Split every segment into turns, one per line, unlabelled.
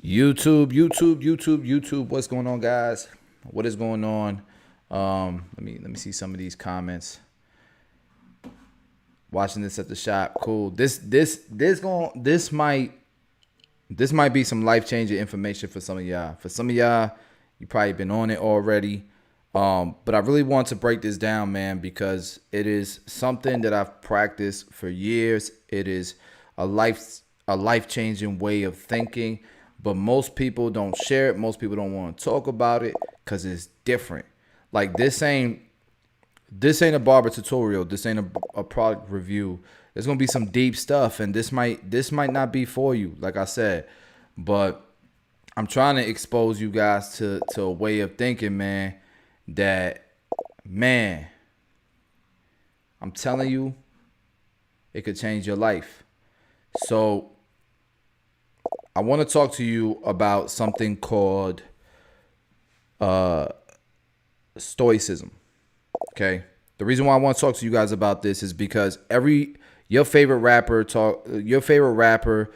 YouTube. What's going on, guys? What is going on? Let me see some of these comments. Watching this at the shop, cool. This might be some life changing information for some of y'all. For some of y'all, you probably been on it already. But I really want to break this down, man, because it is something that I've practiced for years. It is a life changing way of thinking, but most people don't share it. Most people don't want to talk about it because it's different. Like this ain't a barber tutorial. This ain't a product review. There's gonna be some deep stuff, and this might not be for you, like I said. But I'm trying to expose you guys to a way of thinking, man. That man, I'm telling you, it could change your life. So I want to talk to you about something called uh, stoicism. Okay. The reason why I want to talk to you guys about this is because your favorite rapper the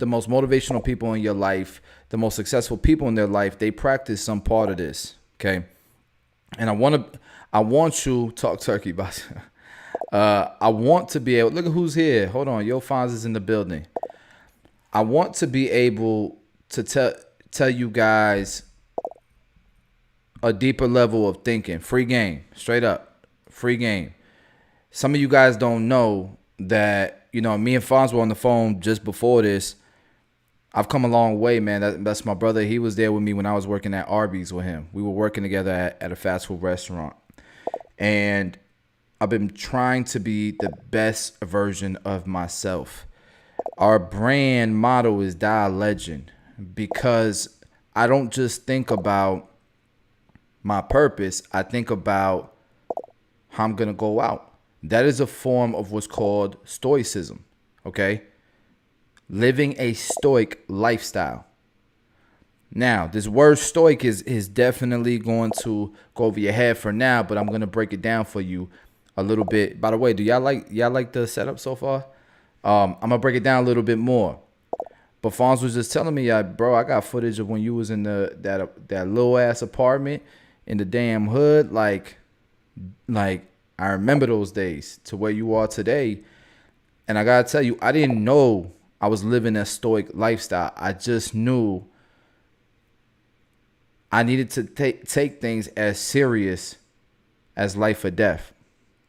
most motivational people in your life, the most successful people in their life, they practice some part of this. Okay. And I want you talk turkey about I want to be able, look at who's here. Hold on. Yo Fonz is in the building. I want to be able to tell you guys a deeper level of thinking. Free game, straight up, free game. Some of you guys don't know that, me and Fonz were on the phone just before this. I've come a long way, man. That's my brother. He was there with me when I was working at Arby's with him. We were working together at a fast food restaurant. And I've been trying to be the best version of myself. Our brand motto is Die Legend, because I don't just think about my purpose. I think about how I'm going to go out. That is a form of what's called stoicism. Okay. Living a stoic lifestyle. Now, this word stoic is definitely going to go over your head for now, but I'm going to break it down for you a little bit. By the way, do y'all like the setup so far? I'm going to break it down a little bit more. But Fonz was just telling me, bro, I got footage of when you was in that little ass apartment in the damn hood. Like I remember those days to where you are today. And I got to tell you, I didn't know I was living a stoic lifestyle. I just knew I needed to take things as serious as life or death.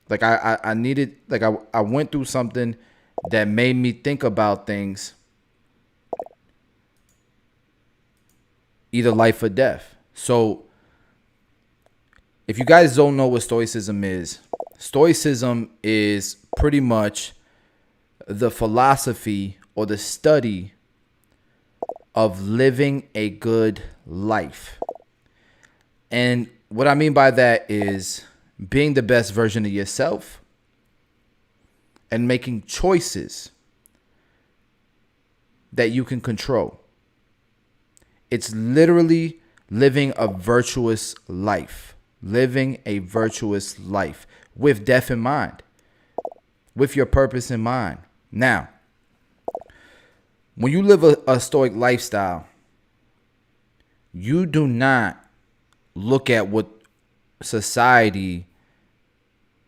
Like I needed, like I went through something that made me think about things, either life or death. So if you guys don't know what stoicism is pretty much the philosophy or the study of living a good life. And what I mean by that is being the best version of yourself and making choices that you can control. It's literally living a virtuous life. Living a virtuous life with death in mind, with your purpose in mind. Now, when you live a stoic lifestyle, you do not look at what society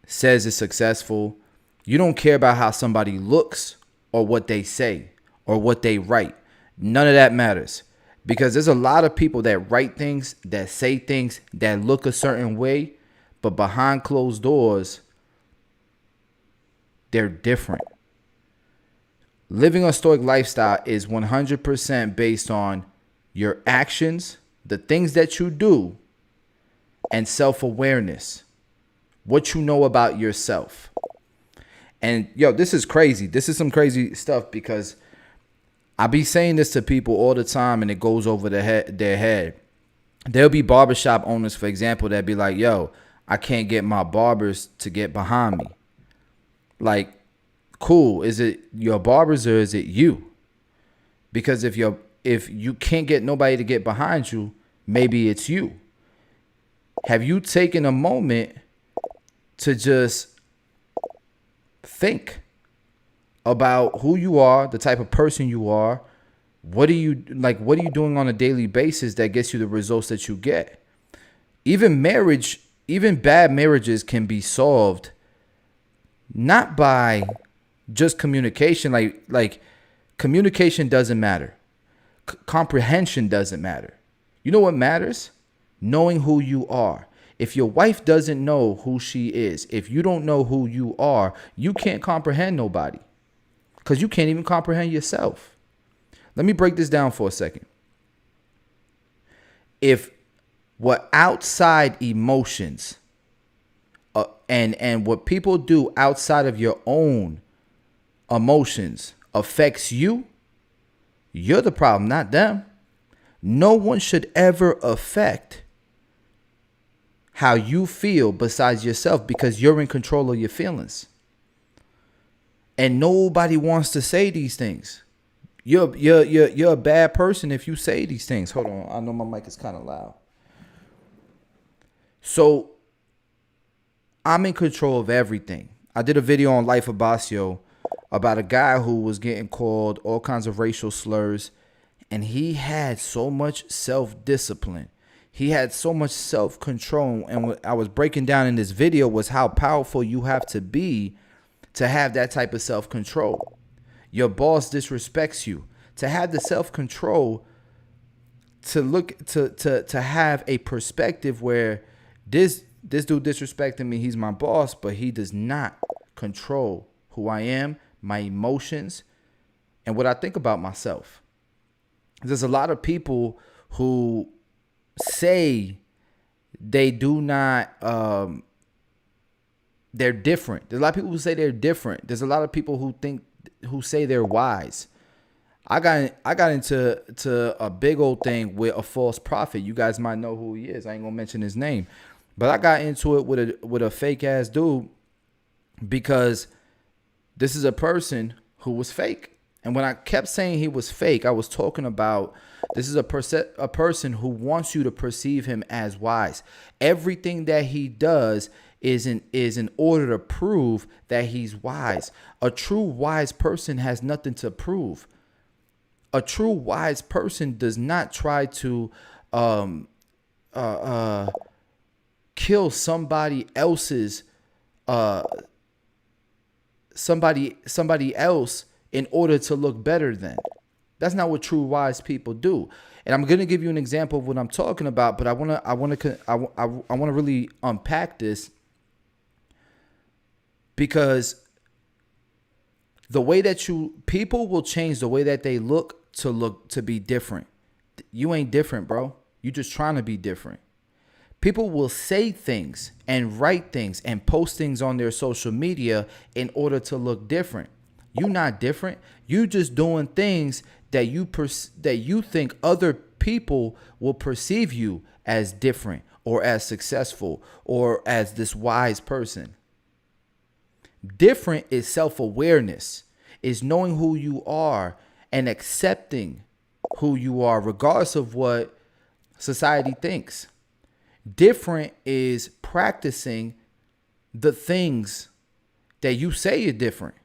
says is successful. You don't care about how somebody looks or what they say or what they write. None of that matters. Because there's a lot of people that write things, that say things, that look a certain way, but behind closed doors, they're different. Living a stoic lifestyle is 100% based on your actions, the things that you do, and self-awareness. What you know about yourself. And yo, this is crazy. This is some crazy stuff because I be saying this to people all the time and it goes over their head. There'll be barbershop owners, for example, that be like, yo, I can't get my barbers to get behind me. Like, cool. Is it your barbers or is it you? Because if you can't get nobody to get behind you, maybe it's you. Have you taken a moment to just think about who you are, the type of person you are, What are you like? What are you doing on a daily basis that gets you the results that you get? Even marriage, even bad marriages can be solved not by just communication. Like communication doesn't matter. Comprehension doesn't matter. You know what matters? Knowing who you are. If your wife doesn't know who she is, if you don't know who you are, you can't comprehend nobody because you can't even comprehend yourself. Let me break this down for a second. If what outside emotions and what people do outside of your own emotions affects you, you're the problem, not them. No one should ever affect how you feel besides yourself because you're in control of your feelings. And nobody wants to say these things. You're a bad person if you say these things. Hold on, I know my mic is kind of loud. So I'm in control of everything. I did a video on Life of Basio about a guy who was getting called all kinds of racial slurs, and he had so much self-discipline. He had so much self-control, and what I was breaking down in this video was how powerful you have to be to have that type of self-control. Your boss disrespects you. To have the self-control to look to have a perspective where this dude disrespecting me, he's my boss, but he does not control who I am, my emotions, and what I think about myself. There's a lot of people who say they do not they're different. There's a lot of people who say they're different. There's a lot of people who say they're wise. I got into a big old thing with a false prophet. You guys might know who he is. I ain't gonna mention his name, but I got into it with a fake ass dude because this is a person who was fake. And when I kept saying he was fake, I was talking about this is a person who wants you to perceive him as wise. Everything that he does is in order to prove that he's wise. A true wise person has nothing to prove. A true wise person does not try to kill somebody else's somebody else in order to look better than. That's not what true wise people do. And I'm gonna give you an example of what I'm talking about, but I wanna really unpack this because the way that people will change the way that they look to be different. You ain't different, bro. You just trying to be different. People will say things and write things and post things on their social media in order to look different. You not different. You just doing things that you think other people will perceive you as different or as successful or as this wise person. Different is self-awareness, is knowing who you are and accepting who you are regardless of what society thinks. Different is practicing the things that you say are different.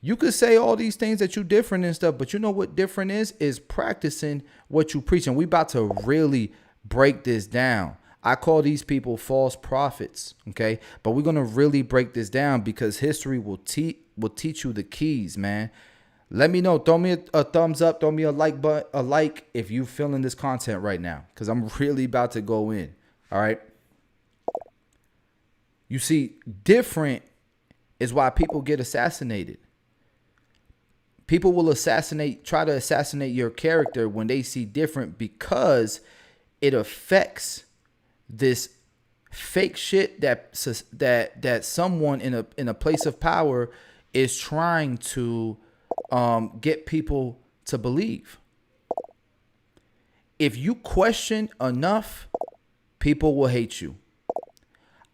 You could say all these things that you different and stuff, but you know what different is practicing what you preach. And we about to really break this down. I call these people false prophets, okay? But we're going to really break this down because history will teach you the keys, man. Let me know. Throw me a thumbs up. Throw me a like if you feeling this content right now because I'm really about to go in, all right? You see, different is why people get assassinated. People will try to assassinate your character when they see different because it affects this fake shit that someone in a place of power is trying to get people to believe. If you question enough, people will hate you.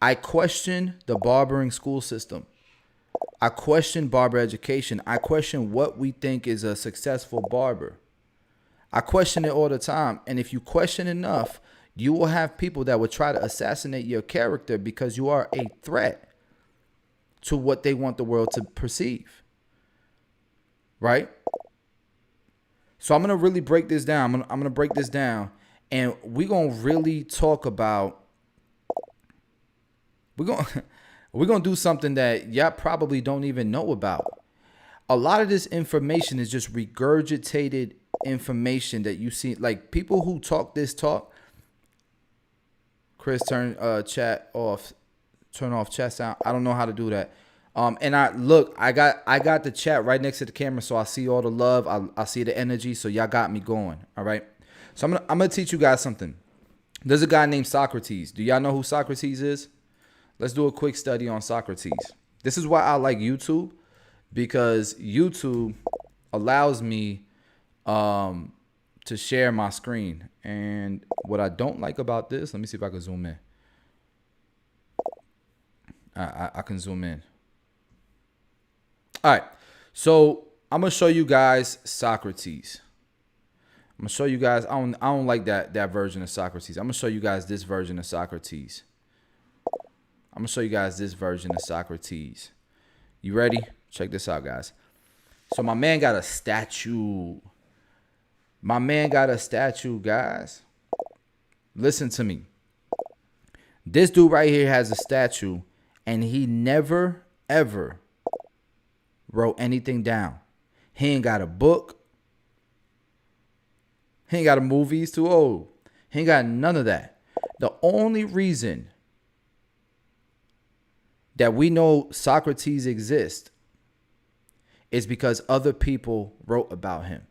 I question the barbering school system. I question barber education. I question what we think is a successful barber. I question it all the time. And if you question enough, you will have people that will try to assassinate your character because you are a threat to what they want the world to perceive. Right? So I'm gonna really break this down. I'm gonna break this down, and we're gonna really talk about. We're gonna we're gonna do something that y'all probably don't even know about. A lot of this information is just regurgitated information that you see, like people who talk this talk. Chris, turn off chat sound. I don't know how to do that. And I got the chat right next to the camera, so I see all the love. I see the energy, so y'all got me going. All right. So I'm gonna teach you guys something. There's a guy named Socrates. Do y'all know who Socrates is? Let's do a quick study on Socrates. This is why I like YouTube, because YouTube allows me to share my screen. And what I don't like about this, let me see if I can zoom in. I can zoom in. All right. So I'm gonna show you guys Socrates. I'm gonna show you guys. I don't like that version of Socrates. I'm gonna show you guys this version of Socrates. I'm gonna show you guys this version of Socrates. You ready? Check this out, guys. So my man got a statue. My man got a statue, guys. Listen to me. This dude right here has a statue, and he never, ever wrote anything down. He ain't got a book. He ain't got a movie. He's too old. He ain't got none of that. The only reason that we know Socrates exists is because other people wrote about him.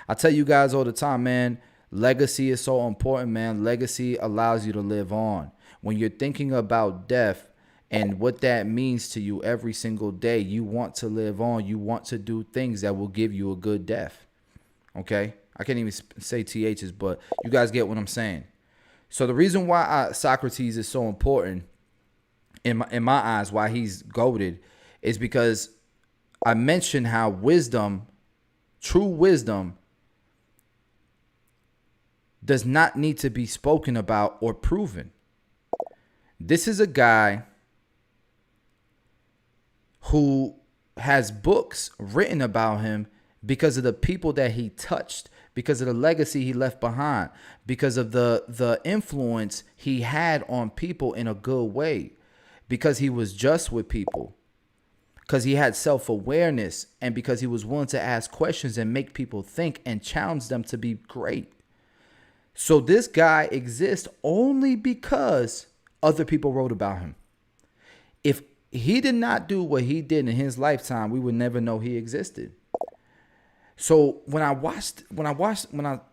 I tell you guys all the time, man, legacy is so important, man. Legacy allows you to live on. When you're thinking about death and what that means to you every single day, you want to live on. You want to do things that will give you a good death. Okay? I can't even say THs, but you guys get what I'm saying. So the reason why Socrates is so important in my eyes, why he's goated, is because I mentioned how wisdom, true wisdom, does not need to be spoken about or proven. This is a guy who has books written about him because of the people that he touched, because of the legacy he left behind, because of the influence he had on people in a good way, because he was just with people, because he had self-awareness, and because he was willing to ask questions and make people think and challenge them to be great. So this guy exists only because other people wrote about him. If he did not do what he did in his lifetime, we would never know he existed. So when I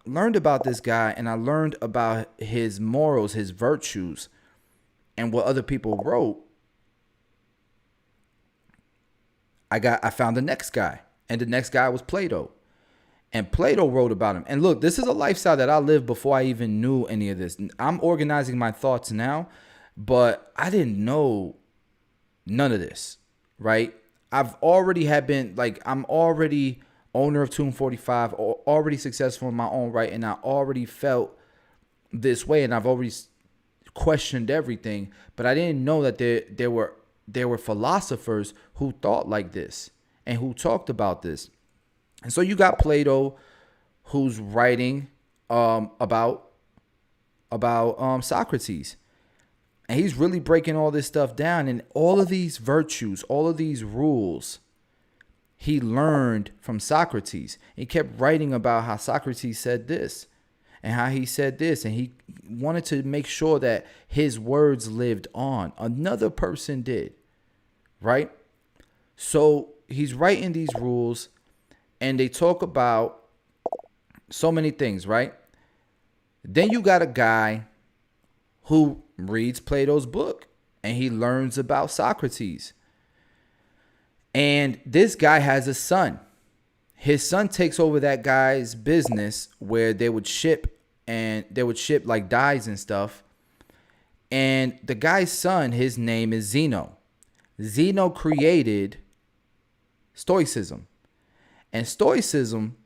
learned about this guy, and I learned about his morals, his virtues, and what other people wrote, I found the next guy, and the next guy was Plato. And Plato wrote about him. And look, this is a lifestyle that I lived before I even knew any of this. I'm organizing my thoughts now, but I didn't know none of this, right? I'm already owner of Tune 45, already successful in my own right, and I already felt this way, and I've always questioned everything, but I didn't know that there were philosophers who thought like this and who talked about this. And so you got Plato, who's writing about Socrates, and he's really breaking all this stuff down, and all of these virtues, all of these rules, he learned from Socrates. He kept writing about how Socrates said this and how he said this, and he wanted to make sure that his words lived on. Another person did, right? So he's writing these rules, and they talk about so many things, right? Then you got a guy who reads Plato's book, and he learns about Socrates. And this guy has a son. His son takes over that guy's business where they would ship like dyes and stuff. And the guy's son, his name is Zeno. Zeno created Stoicism. And Stoicism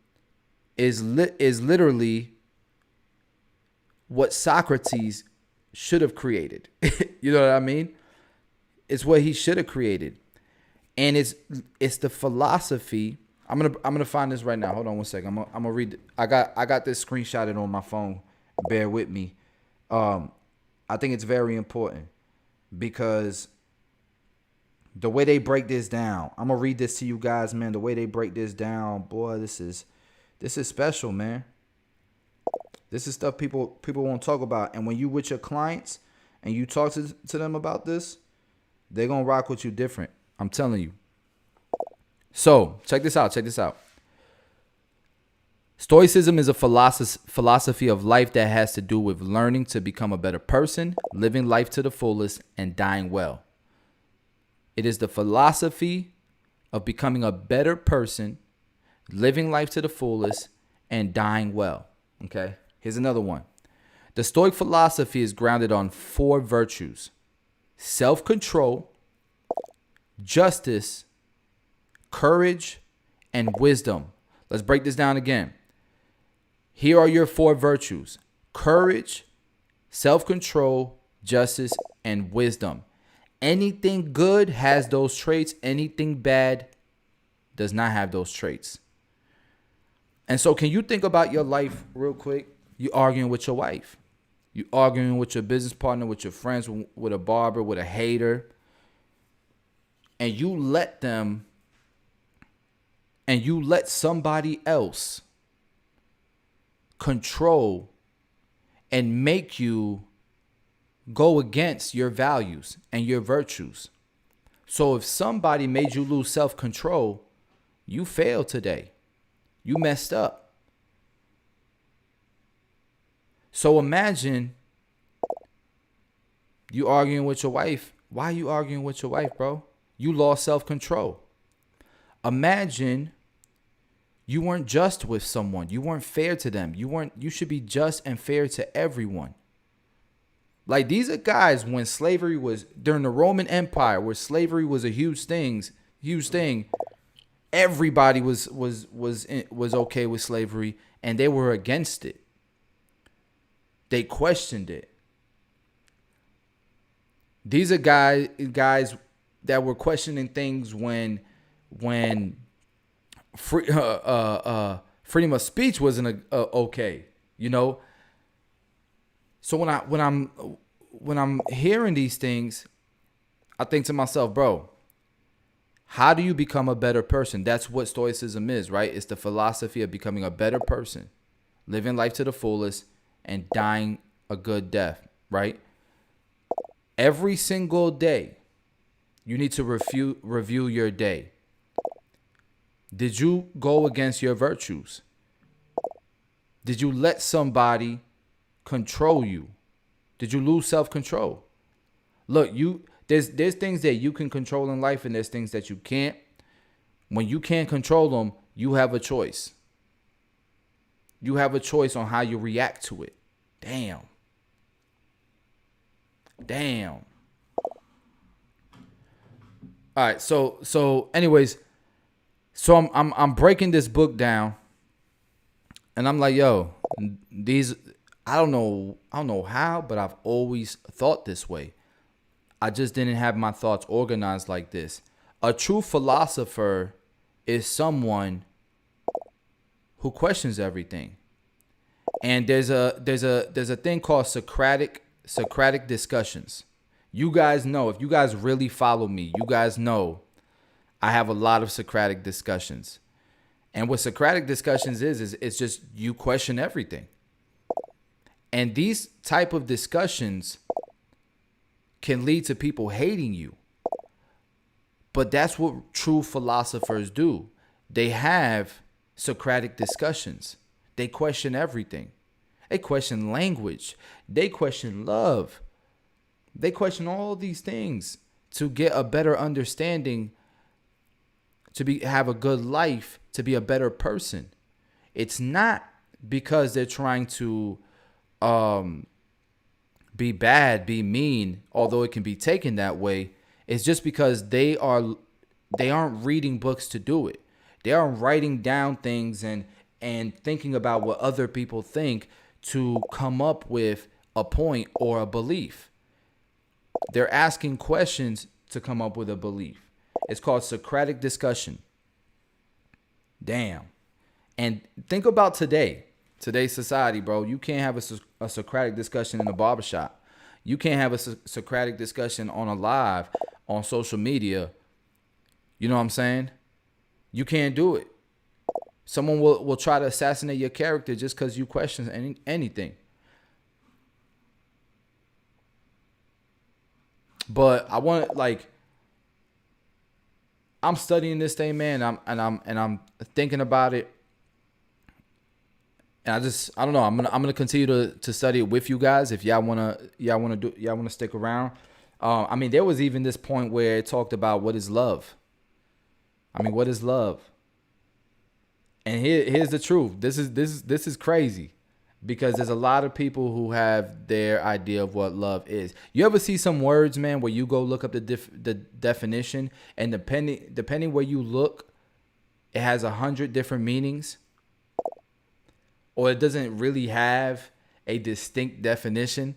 is literally what Socrates should have created. You know what I mean? It's what he should have created. And it's the philosophy I'm gonna find this right now. Hold on one second. I'm gonna read. I got this screenshotted on my phone. Bear with me. I think it's very important because the way they break this down. I'm gonna read this to you guys, man. The way they break this down, boy, this is special, man. This is stuff people won't talk about. And when you with your clients and you talk to them about this, they're gonna rock with you different. I'm telling you. So check this out. Check this out. Stoicism is a philosophy of life that has to do with learning to become a better person, living life to the fullest, and dying well. It is the philosophy of becoming a better person, living life to the fullest, and dying well. Okay, here's another one. The Stoic philosophy is grounded on 4 virtues: self-control, justice, courage, and wisdom. Let's break this down again. Here are your 4 virtues: courage, self-control, justice, and wisdom. Anything good has those traits. Anything bad does not have those traits. And so can you think about your life real quick? You arguing with your wife. You arguing with your business partner, with your friends, with a barber, with a hater. And you let somebody else control and make you go against your values and your virtues. So if somebody made you lose self-control, you failed today. You messed up. So imagine you arguing with your wife. Why are you arguing with your wife, bro? You lost self-control. Imagine you weren't just with someone. You weren't fair to them. You should be just and fair to everyone. Like, these are guys when slavery was during the Roman Empire, where slavery was a huge thing. Everybody was okay with slavery, and they were against it. They questioned it. These are guys that were questioning things when freedom of speech wasn't okay, you know. So when I'm hearing these things, I think to myself, bro, how do you become a better person? That's what Stoicism is, right? It's the philosophy of becoming a better person, living life to the fullest, and dying a good death, right? Every single day, you need to review your day. Did you go against your virtues? Did you let somebody control you? Did you lose self-control? Look, there's things that you can control in life, and there's things that you can't. When you can't control them, you have a choice. You have a choice on how you react to it. Damn. All right, so anyways, so I'm breaking this book down, and I'm like, yo, these I don't know how, but I've always thought this way. I just didn't have my thoughts organized like this. A true philosopher is someone who questions everything. And there's a thing called Socratic discussions. You guys know, if you guys really follow me, you guys know I have a lot of Socratic discussions. And what Socratic discussions is it's just you question everything. And these type of discussions can lead to people hating you. But that's what true philosophers do. They have Socratic discussions. They question everything. They question language. They question love. They question all these things to get a better understanding, to have a good life, to be a better person. It's not because they're trying to be bad, be mean, although it can be taken that way. It's just because they aren't reading books to do it. They aren't writing down things and thinking about what other people think to come up with a point or a belief. They're asking questions to come up with a belief. It's called Socratic discussion. Damn. And think about today's society, bro. You can't have a Socratic discussion in a barbershop. You can't have a Socratic discussion on a live on social media. You know what I'm saying? You can't do it. Someone will try to assassinate your character just because you question anything. But I want, like, I'm studying this thing, man. I'm thinking about it, and I don't know. I'm gonna continue to study it with you guys. If y'all wanna stick around. I mean, there was even this point where it talked about what is love. I mean, what is love? And here's the truth. This is crazy, because there's a lot of people who have their idea of what love is. You ever see some words, man, where you go look up the definition, and depending where you look, it has 100 different meanings, or it doesn't really have a distinct definition,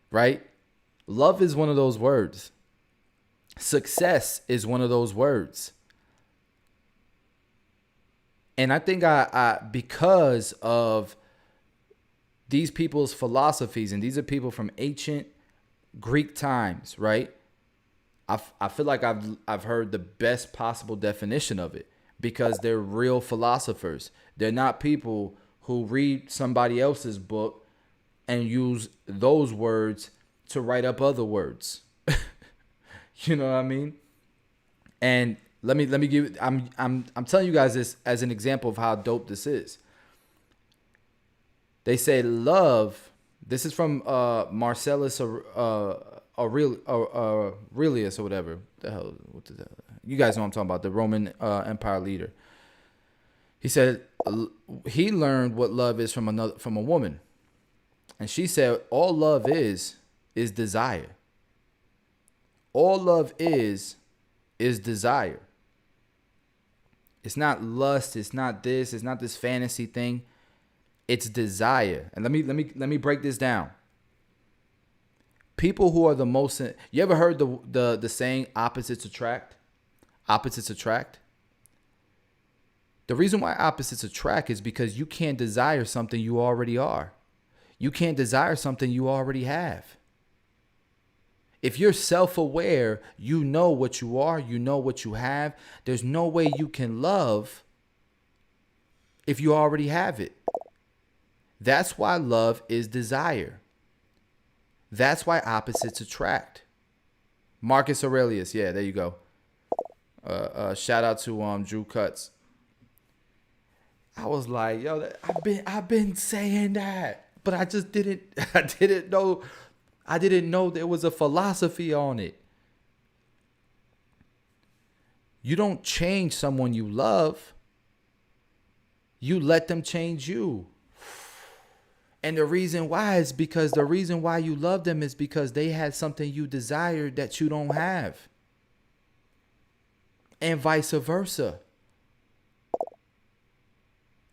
right? Love is one of those words. Success is one of those words. And I think I because of these people's philosophies, and these are people from ancient Greek times, right? I feel like I've heard the best possible definition of it, because they're real philosophers. They're not people who read somebody else's book and use those words to write up other words. You know what I mean? And let me give. I'm telling you guys this as an example of how dope this is. They say love. This is from Marcellus Aurelius or whatever. The hell? What is that? You guys know what I'm talking about. The Roman Empire leader. He said he learned what love is from a woman, and she said all love is desire. All love is desire. It's not lust. It's not this. It's not this fantasy thing. It's desire. And let me break this down. People who are the most. You ever heard the saying opposites attract? Opposites attract. The reason why opposites attract is because you can't desire something you already are. You can't desire something you already have. If you're self-aware, you know what you are, you know what you have. There's no way you can love if you already have it. That's why love is desire. That's why opposites attract. Marcus Aurelius, yeah, there you go. Shout out to Drew Cuts. I was like, yo, I've been saying that, but I just didn't know there was a philosophy on it. You don't change someone you love. You let them change you. And the reason why is because the reason why you love them is because they had something you desired that you don't have. And vice versa.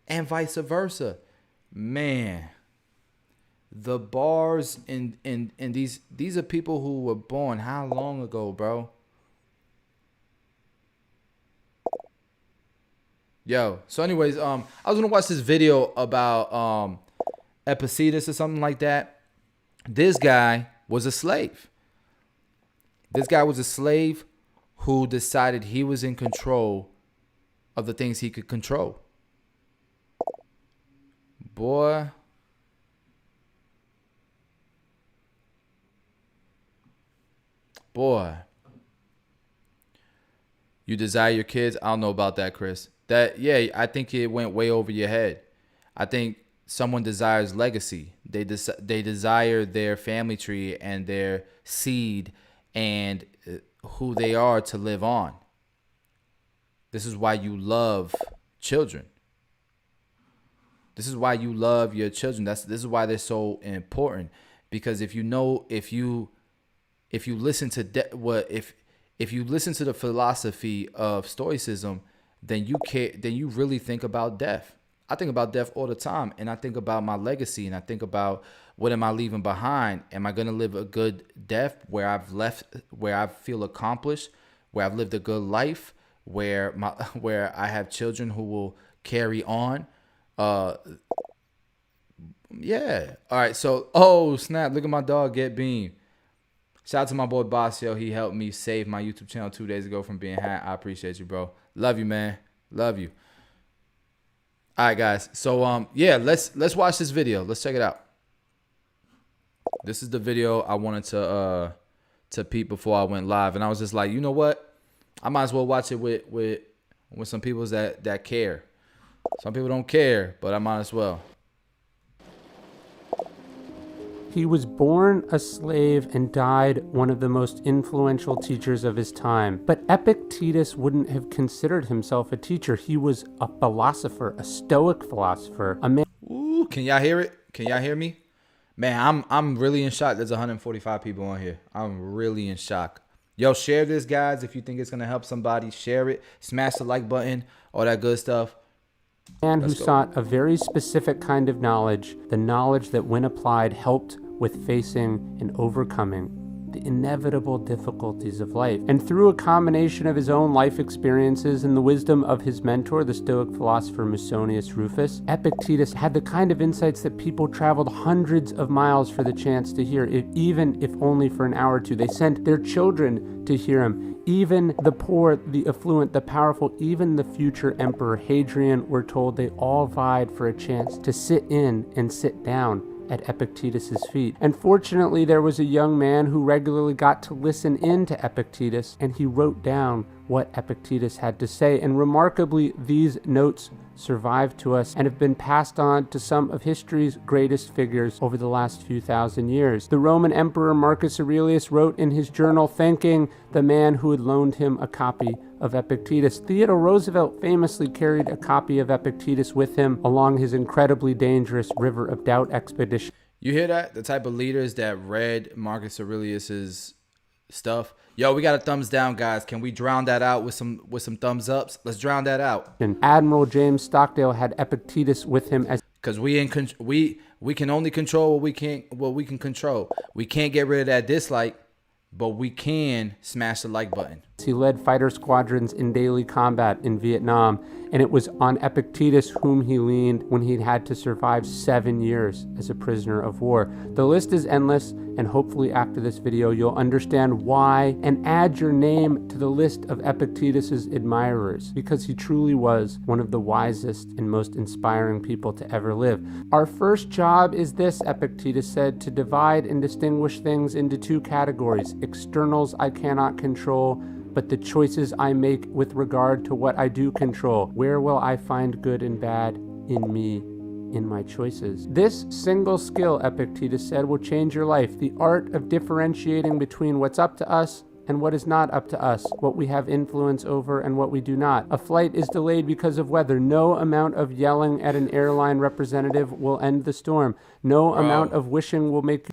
And vice versa. Man. The bars in these are people who were born how long ago, bro? Yo, so anyways, I was gonna watch this video about Epictetus or something like that. This guy was a slave. This guy was a slave who decided he was in control of the things he could control. Boy. Boy, you desire your kids. I don't know about that, Chris. I think it went way over your head. I think someone desires legacy. They desire their family tree and their seed and who they are to live on. This is why you love children. This is why you love your children. This is why they're so important. Because if you listen to if you listen to the philosophy of Stoicism, then you really think about death. I think about death all the time, and I think about my legacy, and I think about what am I leaving behind? Am I going to live a good death where I feel accomplished, where I've lived a good life, where where I have children who will carry on. Uh, yeah. All right. So, oh snap! Look at my dog get beamed. Shout out to my boy Basio. He helped me save my YouTube channel 2 days ago from being hacked. I appreciate you, bro. Love you, man. Love you. All right, guys. So yeah, let's watch this video. Let's check it out. This is the video I wanted to peep before I went live, and I was just like, you know what? I might as well watch it with some people that care. Some people don't care, but I might as well.
He was born a slave and died one of the most influential teachers of his time. But Epictetus wouldn't have considered himself a teacher. He was a philosopher, a Stoic philosopher, a man.
Ooh, can y'all hear it? Can y'all hear me? Man, I'm really in shock. There's 145 people on here. I'm really in shock. Yo, share this, guys. If you think it's gonna help somebody, share it. Smash the like button, all that good stuff.
Man who sought a very specific kind of knowledge, the knowledge that when applied helped with facing and overcoming the inevitable difficulties of life. And through a combination of his own life experiences and the wisdom of his mentor, the Stoic philosopher Musonius Rufus, Epictetus had the kind of insights that people traveled hundreds of miles for the chance to hear, even if only for an hour or two. They sent their children to hear him. Even the poor, the affluent, the powerful, even the future Emperor Hadrian, were told they all vied for a chance to sit in and sit down at Epictetus's feet. And fortunately, there was a young man who regularly got to listen in to Epictetus, and he wrote down what Epictetus had to say. And remarkably, these notes survived to us and have been passed on to some of history's greatest figures over the last few thousand years. The Roman Emperor Marcus Aurelius wrote in his journal thanking the man who had loaned him a copy of Epictetus. Theodore Roosevelt famously carried a copy of Epictetus with him along his incredibly dangerous River of Doubt expedition.
You hear that? The type of leaders that read Marcus Aurelius's stuff. Yo, we got a thumbs down, guys. Can we drown that out with some thumbs ups? Let's drown that out.
And Admiral James Stockdale had Epictetus with him as
because we can only control what we can control. We can't get rid of that dislike, but we can smash the like button.
He led fighter squadrons in daily combat in Vietnam, and it was on Epictetus whom he leaned when he had to survive 7 years as a prisoner of war. The list is endless, and hopefully after this video you'll understand why and add your name to the list of Epictetus's admirers, because he truly was one of the wisest and most inspiring people to ever live. Our first job is this, Epictetus said, to divide and distinguish things into two categories: externals I cannot control, but the choices I make with regard to what I do control. Where will I find good and bad in me, in my choices? This single skill, Epictetus said, will change your life. The art of differentiating between what's up to us and what is not up to us, what we have influence over and what we do not. A flight is delayed because of weather. No amount of yelling at an airline representative will end the storm. No amount of wishing will make...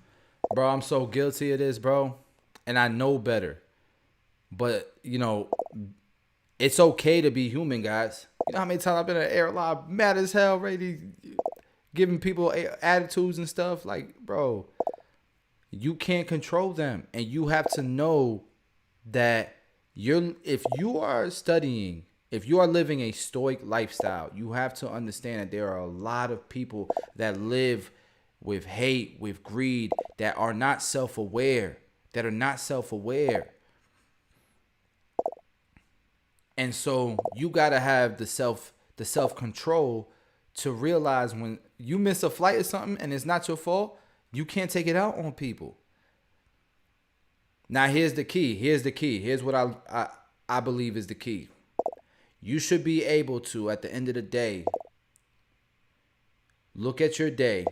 Bro, I'm so guilty of this, bro. And I know better. But, you know, it's okay to be human, guys. You know how many times I've been at an airline mad as hell, ready, giving people attitudes and stuff? Like, bro, you can't control them. And you have to know that if you are studying, if you are living a stoic lifestyle, you have to understand that there are a lot of people that live with hate, with greed, that are not self-aware, And so you got to have the self-control to realize when you miss a flight or something and it's not your fault, you can't take it out on people. Now, here's the key. Here's what I believe is the key. You should be able to, at the end of the day, look at your day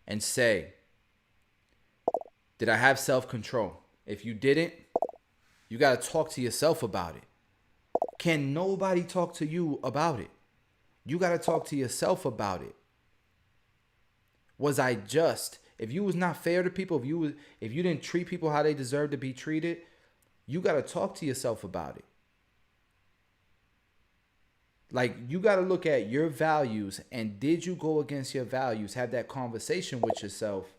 and say, did I have self-control? If you didn't, you got to talk to yourself about it. Can nobody talk to you about it? You got to talk to yourself about it. Was I just? If you was not fair to people, if you didn't treat people how they deserve to be treated, you got to talk to yourself about it. Like, you got to look at your values, and did you go against your values? Have that conversation with yourself.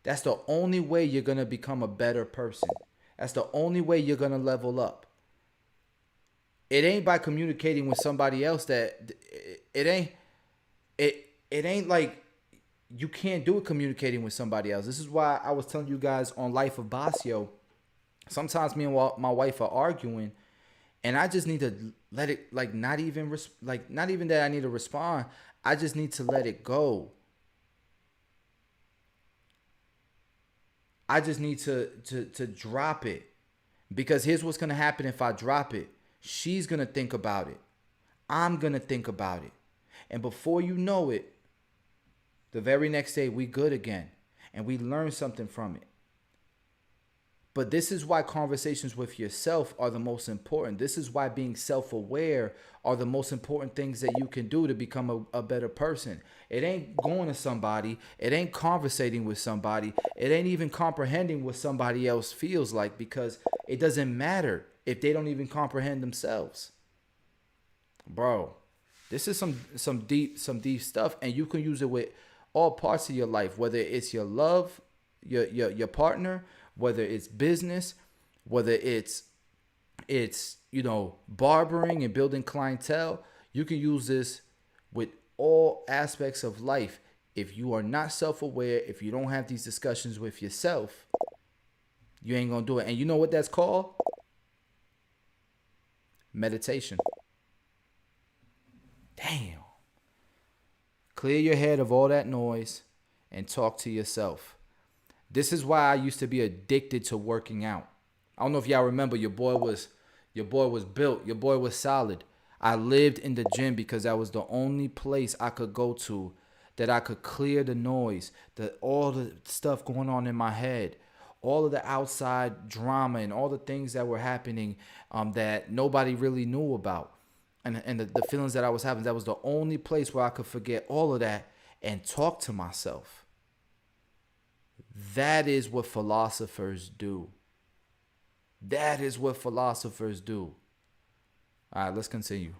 That's the only way you're going to become a better person. That's the only way you're going to level up. it ain't by communicating with somebody else that it ain't like you can't do it communicating with somebody else. This is why I was telling you guys on Life of Basio, sometimes me and my wife are arguing, and I just need to let it, like, not even that I need to respond. I just need to let it go. I just need to drop it. Because here's what's going to happen if I drop it. She's going to think about it. I'm going to think about it. And before you know it, the very next day we good again. And we learn something from it. But this is why conversations with yourself are the most important. This is why being self-aware are the most important things that you can do to become a better person. It ain't going to somebody. It ain't conversating with somebody. It ain't even comprehending what somebody else feels like, because it doesn't matter if they don't even comprehend themselves. Bro, this is some deep stuff, and you can use it with all parts of your life, whether it's your love, your partner, whether it's business, whether it's barbering and building clientele. You can use this with all aspects of life. If you are not self-aware, if you don't have these discussions with yourself, you ain't gonna do it. And you know what that's called? Meditation. Damn. Clear your head of all that noise and talk to yourself. This is why I used to be addicted to working out. I don't know if y'all remember, your boy was built, your boy was solid. I lived in the gym because that was the only place I could go to that I could clear the noise, all the stuff going on in my head, all of the outside drama and all the things that were happening that nobody really knew about. And the feelings that I was having, that was the only place where I could forget all of that and talk to myself. That is what philosophers do. That is what philosophers do. All right, let's continue.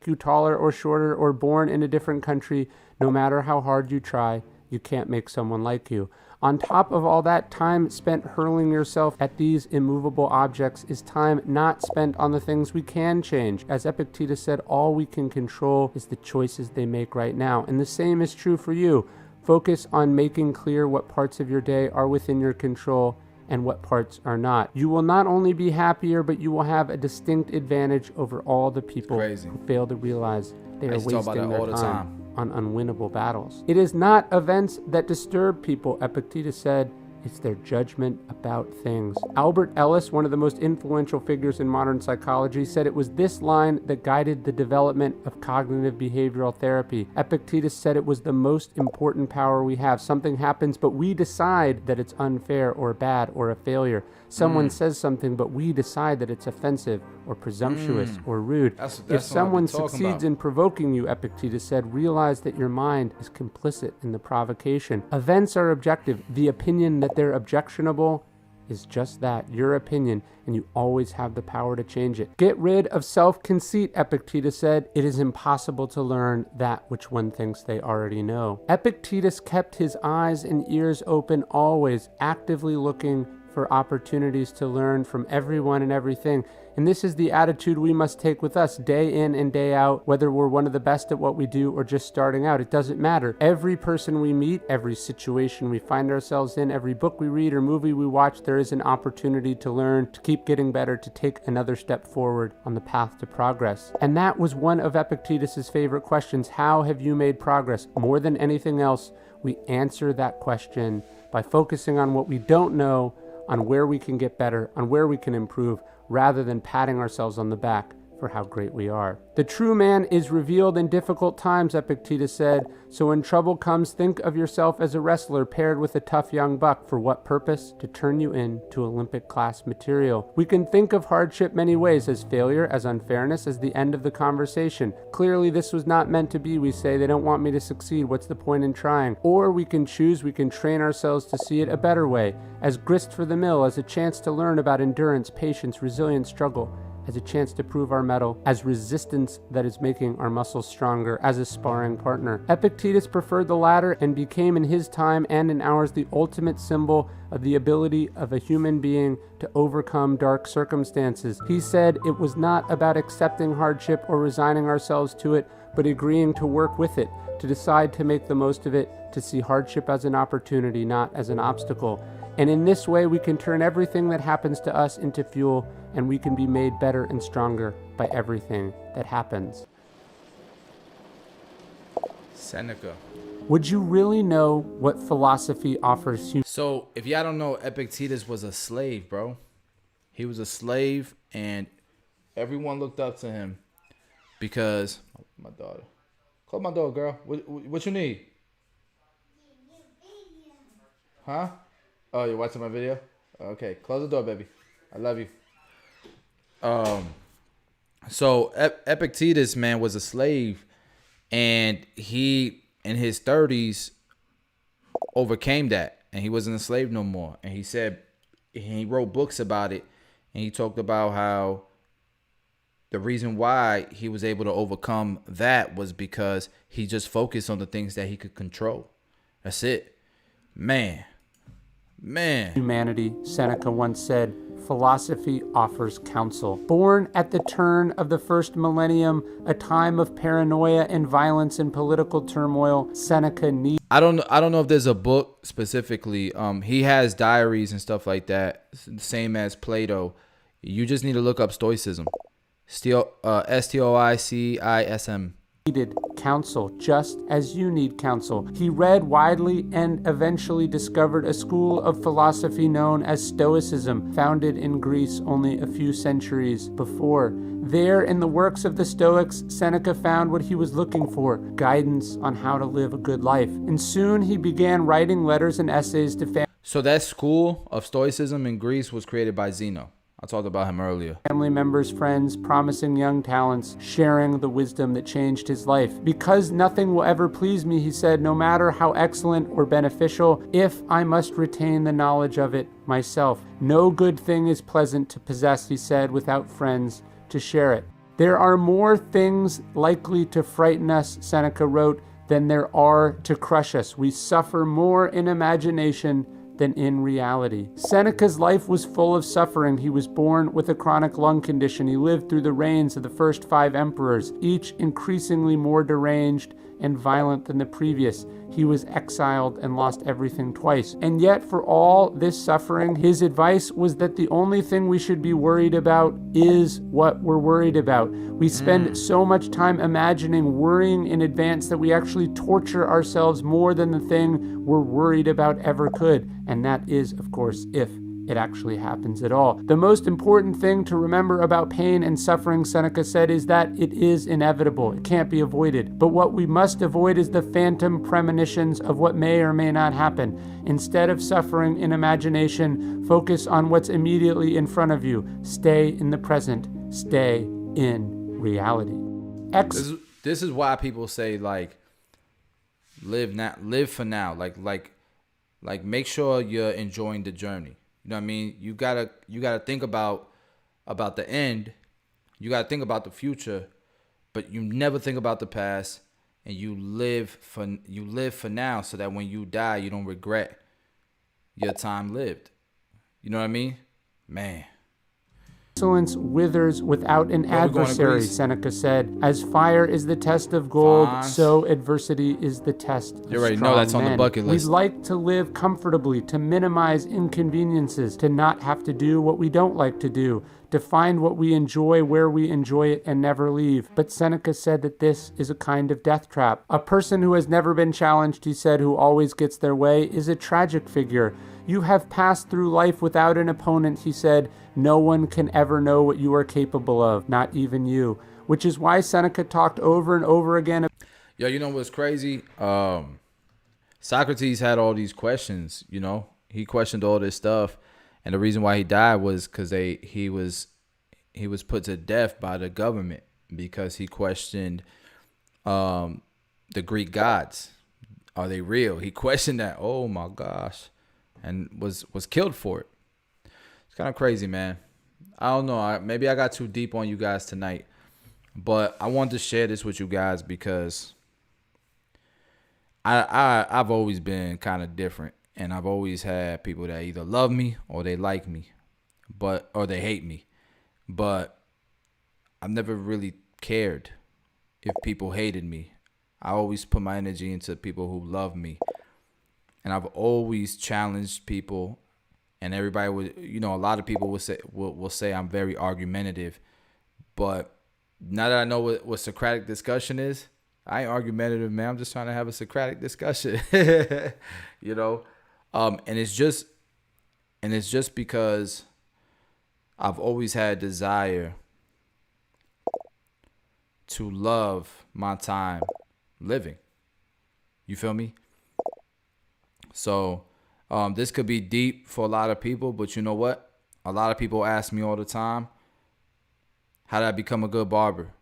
You taller or shorter or born in a different country, no matter how hard you try, you can't make someone like you. On top of all that, time spent hurling yourself at these immovable objects is time not spent on the things we can change. As Epictetus said, all we can control is the choices they make right now. And the same is true for you. Focus on making clear what parts of your day are within your control and what parts are not. You will not only be happier, but you will have a distinct advantage over all the people who fail to realize they are wasting their time on unwinnable battles. It is not events that disturb people, Epictetus said. It's their judgment about things. Albert Ellis, one of the most influential figures in modern psychology, said it was this line that guided the development of cognitive behavioral therapy. Epictetus said it was the most important power we have. Something happens, but we decide that it's unfair or bad or a failure. Someone says something, but we decide that it's offensive or presumptuous or rude. That's if someone succeeds in provoking you, Epictetus said, realize that your mind is complicit in the provocation. Events are objective. The opinion that they're objectionable is just that, your opinion, and you always have the power to change it. Get rid of self-conceit, Epictetus said. It is impossible to learn that which one thinks they already know. Epictetus kept his eyes and ears open always, actively looking for opportunities to learn from everyone and everything. And this is the attitude we must take with us day in and day out, whether we're one of the best at what we do or just starting out. It doesn't matter. Every person we meet, every situation we find ourselves in, every book we read or movie we watch, there is an opportunity to learn, to keep getting better, to take another step forward on the path to progress. And that was one of Epictetus's favorite questions. How have you made progress? More than anything else, we answer that question by focusing on what we don't know, on where we can get better, on where we can improve, rather than patting ourselves on the back for how great we are. The true man is revealed in difficult times, Epictetus said. So when trouble comes, think of yourself as a wrestler paired with a tough young buck. For what purpose? To turn you into Olympic class material. We can think of hardship many ways, as failure, as unfairness, as the end of the conversation. Clearly this was not meant to be, we say. They don't want me to succeed. What's the point in trying? Or we can choose, we can train ourselves to see it a better way, as grist for the mill, as a chance to learn about endurance, patience, resilience, struggle, as a chance to prove our mettle, as resistance that is making our muscles stronger, as a sparring partner. Epictetus preferred the latter and became in his time and in ours the ultimate symbol of the ability of a human being to overcome dark circumstances. He said it was not about accepting hardship or resigning ourselves to it, but agreeing to work with it, to decide to make the most of it, to see hardship as an opportunity, not as an obstacle. And in this way, we can turn everything that happens to us into fuel, and we can be made better and stronger by everything that happens.
Seneca.
Would you really know what philosophy offers you?
So, if y'all don't know, Epictetus was a slave, bro. He was a slave, and everyone looked up to him because... My daughter. Close my door, girl. What you need? Huh? Oh, you're watching my video? Okay, close the door, baby. I love you. So Epictetus, man, was a slave, and he, in his 30s, overcame that, and he wasn't a slave no more. And he said, he wrote books about it, and he talked about how the reason why he was able to overcome that was because he just focused on the things that he could control. That's it. Man.
Humanity, Seneca once said, philosophy offers counsel. Born at the turn of the first millennium, a time of paranoia and violence and political turmoil, Seneca needs...
I don't know if there's a book specifically. He has diaries and stuff like that, same as Plato. You just need to look up Stoicism. Stoicism.
Needed counsel just as you need counsel. He read widely and eventually discovered a school of philosophy known as Stoicism, founded in Greece only a few centuries before. There, in the works of the Stoics, Seneca found what he was looking for, guidance on how to live a good life. And soon he began writing letters and essays to
So that school of Stoicism in Greece was created by Zeno. I talked about him earlier.
Family members, friends, promising young talents, sharing the wisdom that changed his life. Because nothing will ever please me, he said, no matter how excellent or beneficial, if I must retain the knowledge of it myself. No good thing is pleasant to possess, he said, without friends to share it. There are more things likely to frighten us, Seneca wrote, than there are to crush us. We suffer more in imagination than in reality. Seneca's life was full of suffering. He was born with a chronic lung condition. He lived through the reigns of the first 5 emperors, each increasingly more deranged and violent than the previous. He was exiled and lost everything twice. And yet, for all this suffering, his advice was that the only thing we should be worried about is what we're worried about. We spend so much time imagining, worrying in advance, that we actually torture ourselves more than the thing we're worried about ever could. And that is, of course, if it actually happens at all. The most important thing to remember about pain and suffering, Seneca said, is that it is inevitable. It can't be avoided. But what we must avoid is the phantom premonitions of what may or may not happen. Instead of suffering in imagination, focus on what's immediately in front of you. Stay in the present. Stay in reality.
This is why people say, like, live for now. Like make sure you're enjoying the journey. You know what I mean? You gotta think about the end. You gotta think about the future, but you never think about the past, and you live for now, so that when you die, you don't regret your time lived. You know what I mean? Man.
Excellence withers without an adversary, Seneca said. As fire is the test of gold, so adversity is the test of
You already
strong
know that's
men.
on the bucket list.
We like to live comfortably, to minimize inconveniences, to not have to do what we don't like to do, to find what we enjoy where we enjoy it and never leave. But Seneca said that this is a kind of death trap. A person who has never been challenged, he said, who always gets their way, is a tragic figure. You have passed through life without an opponent, he said. No one can ever know what you are capable of, not even you. Which is why Seneca talked over and over again.
Yo, you know what's crazy? Socrates had all these questions, you know. He questioned all this stuff. And the reason why he died was because he was put to death by the government because he questioned the Greek gods. Are they real? He questioned that. Oh, my gosh. And was killed for it. It's kind of crazy, man. I don't know. Maybe I got too deep on you guys tonight, but I wanted to share this with you guys because I've always been kind of different, and I've always had people that either love me or they like me, or they hate me. But I've never really cared if people hated me. I always put my energy into people who love me, and I've always challenged people. And everybody would, a lot of people will say I'm very argumentative, but now that I know what Socratic discussion is, I ain't argumentative, man. I'm just trying to have a Socratic discussion, you know. And it's just because I've always had desire to love my time living. You feel me? So this could be deep for a lot of people, but you know what? A lot of people ask me all the time, how did I become a good barber?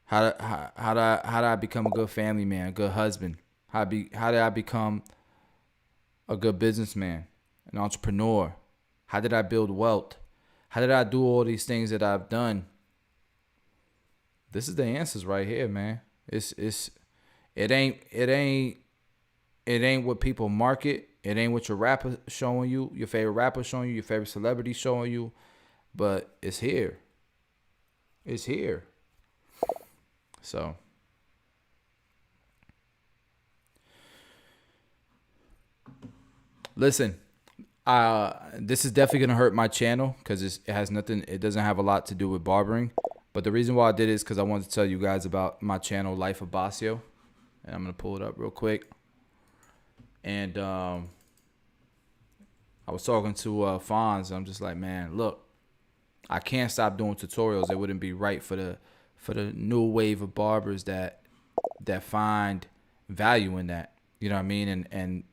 How did I become a good family man, a good husband? How did I become a good businessman, an entrepreneur? How did I build wealth? How did I do all these things that I've done? This is the answers right here, man. It ain't what people market. It ain't what your rapper showing you, your favorite rapper showing you, your favorite celebrity showing you, but it's here. It's here. So listen, this is definitely gonna hurt my channel because it has nothing. It doesn't have a lot to do with barbering. But the reason why I did it is because I wanted to tell you guys about my channel, Life of Basio, and I'm gonna pull it up real quick. And I was talking to Fonz. And I'm just like, man, look, I can't stop doing tutorials. It wouldn't be right for the new wave of barbers that find value in that. You know what I mean? And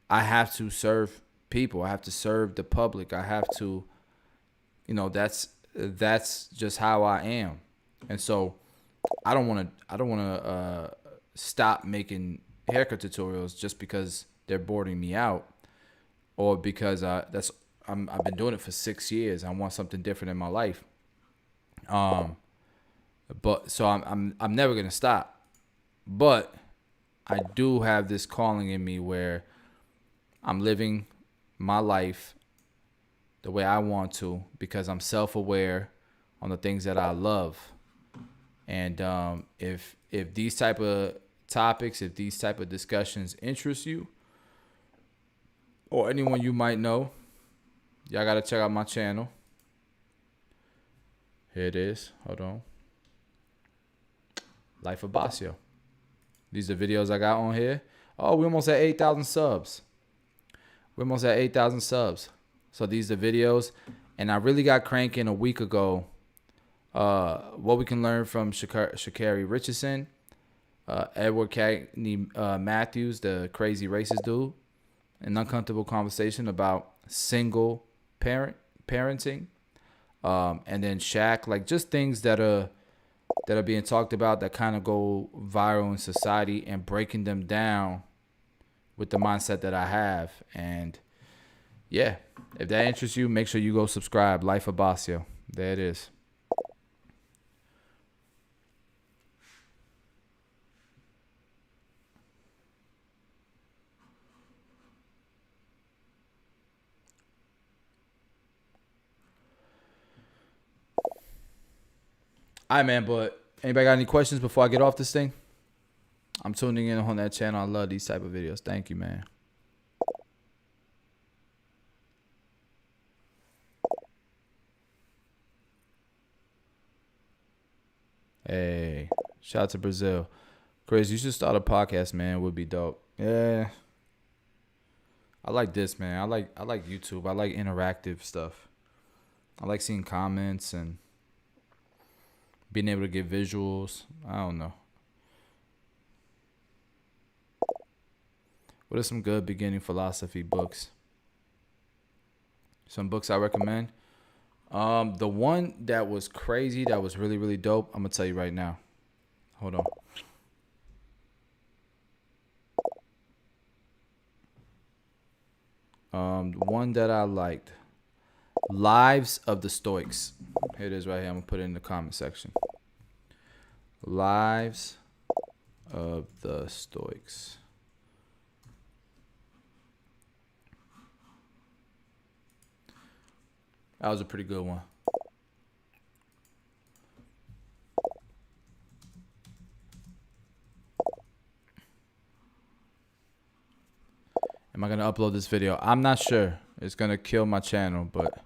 I have to serve people. I have to serve the public. I have to, that's just how I am. And so I don't want to stop making haircut tutorials just because they're boarding me out, or because I've been doing it for 6 years. I want something different in my life. But so I'm never gonna stop. But I do have this calling in me where I'm living my life the way I want to because I'm self-aware on the things that I love. And if these type of topics, if these type of discussions interest you, or anyone you might know, y'all gotta check out my channel. Here it is. Hold on. Life of Basio. These are videos I got on here. Oh, we almost at 8,000 subs. We're almost at 8,000 subs. So these are videos. And I really got cranking a week ago. What we can learn from Sha'Carri Richardson, Edward Cagney Matthews, the crazy racist dude. An uncomfortable conversation about single parenting. And then Shaq, like just things that are being talked about that kind of go viral in society, and breaking them down with the mindset that I have. And yeah, if that interests you, make sure you go subscribe. Life of Basio. There it is. All right, man, but anybody got any questions before I get off this thing? I'm tuning in on that channel. I love these type of videos. Thank you, man. Hey, shout out to Brazil. Chris, you should start a podcast, man. It would be dope. Yeah. I like this, man. I like YouTube. I like interactive stuff. I like seeing comments and being able to get visuals. I don't know. What are some good beginning philosophy books? Some books I recommend. The one that was crazy, that was really, really dope, I'm gonna tell you right now. Hold on. The one that I liked. Lives of the Stoics. Here it is right here. I'm going to put it in the comment section. Lives of the Stoics. That was a pretty good one. Am I going to upload this video? I'm not sure. It's going to kill my channel, but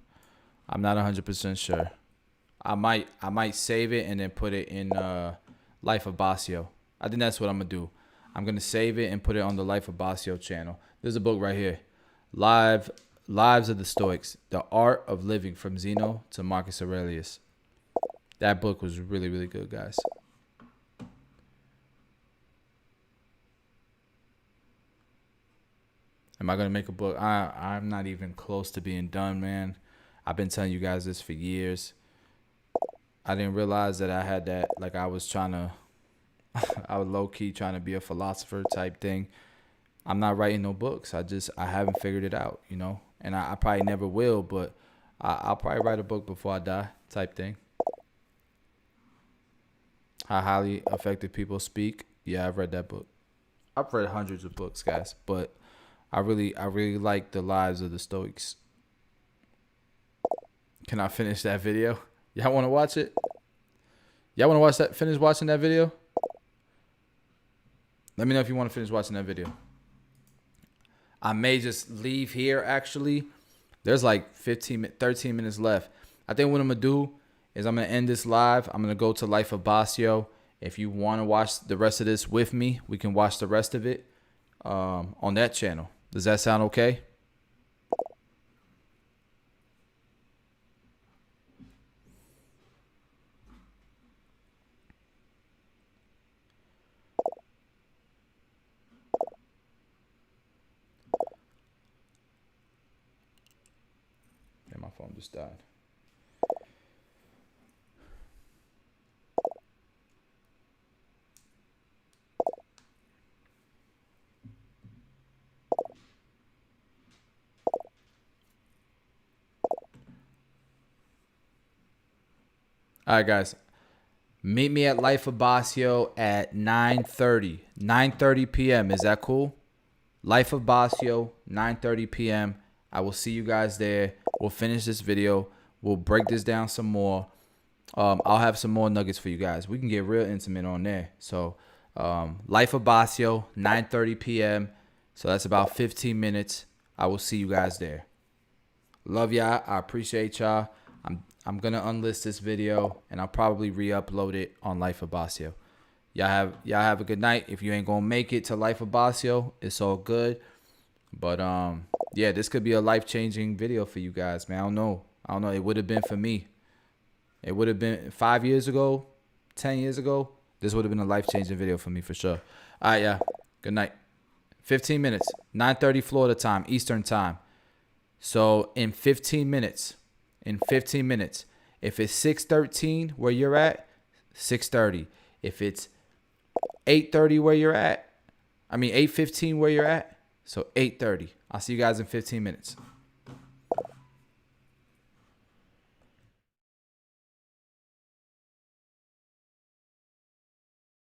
I'm not 100% sure. I might save it and then put it in Life of Basio. I think that's what I'm going to do. I'm going to save it and put it on the Life of Basio channel. There's a book right here. Lives of the Stoics. The Art of Living from Zeno to Marcus Aurelius. That book was really, really good, guys. Am I going to make a book? I'm not even close to being done, man. I've been telling you guys this for years. I didn't realize that I had that. Like, I was low-key trying to be a philosopher type thing. I'm not writing no books. I haven't figured it out, you know. And I probably never will, but I'll probably write a book before I die type thing. How Highly Effective People Speak. Yeah, I've read that book. I've read hundreds of books, guys, but I really like the Lives of the Stoics. Can I finish that video? Y'all want to watch it? Y'all want to watch that? Finish watching that video? Let me know if you want to finish watching that video. I may just leave here, actually. There's like 13 minutes left. I think what I'm going to do is I'm going to end this live. I'm going to go to Life of Basio. If you want to watch the rest of this with me, we can watch the rest of it on that channel. Does that sound okay? Yeah, my phone just died. All right, guys. Meet me at Life of Basio at 9:30. 9:30 p.m. Is that cool? Life of Basio, 9:30 p.m. I will see you guys there. We'll finish this video. We'll break this down some more. I'll have some more nuggets for you guys. We can get real intimate on there. So, Life of Basio, 9:30 p.m. So that's about 15 minutes. I will see you guys there. Love y'all. I appreciate y'all. I'm gonna unlist this video and I'll probably re-upload it on Life of Basio. Y'all have a good night. If you ain't gonna make it to Life of Basio, it's all good. But yeah, this could be a life-changing video for you guys, man. I don't know. It would have been for me. It would have been 5 years ago, 10 years ago. This would have been a life-changing video for me for sure. All right, yeah. Good night. 15 minutes. 9:30 Florida time, Eastern time. So in 15 minutes. If it's 6:13 where you're at, 6:30. If it's 8:30 where you're at, 8:15 where you're at, so 8:30. I'll see you guys in 15 minutes.